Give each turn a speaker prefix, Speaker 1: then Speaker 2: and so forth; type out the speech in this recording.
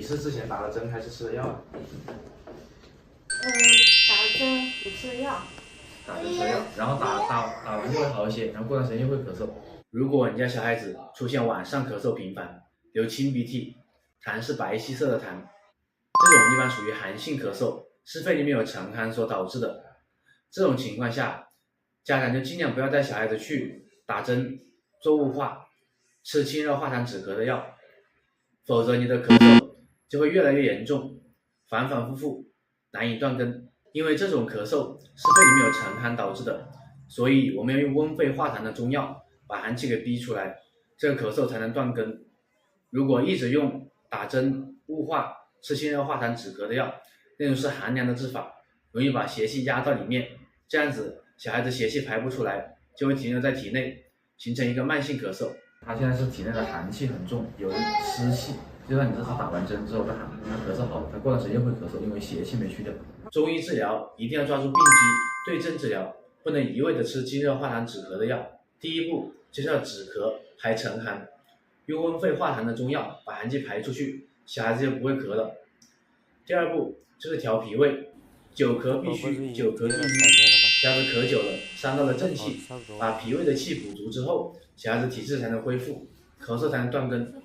Speaker 1: 是之前打了针还是吃的药啊？
Speaker 2: 打了针也吃了药。
Speaker 1: 打针吃了药，然后打完就会好一些，然后过段时间又会咳嗽。如果你家小孩子出现晚上咳嗽频繁、流清鼻涕，痰是白皙色的痰，这种一般属于寒性咳嗽，是肺里面有沉寒所导致的。这种情况下，家长就尽量不要带小孩子去打针、做雾化、吃清热化痰止咳的药，否则你的咳嗽就会越来越严重，反反复复，难以断根。因为这种咳嗽是肺里面有沉寒导致的，所以我们要用温肺化痰的中药把寒气给逼出来，这个咳嗽才能断根。如果一直用打针、雾化、吃清热化痰止咳的药，那种是寒凉的治法，容易把邪气压到里面，这样子小孩子邪气排不出来，就会停留在体内，形成一个慢性咳嗽。他现在是体内的寒气很重，有湿气，就算你这次打完针之后，他咳嗽好了，他过段时间会咳嗽，因为邪气没去掉。中医治疗一定要抓住病机，对症治疗，不能一味的吃清热化痰止咳的药。第一步就是要止咳排沉寒，用温肺化痰的中药把寒气排出去，小孩子就不会咳了。第二步就是调脾胃，久咳必虚，久咳必瘀，小孩子咳久了伤到了正气，把脾胃的气补足之后，小孩子体质才能恢复，咳嗽才能断根。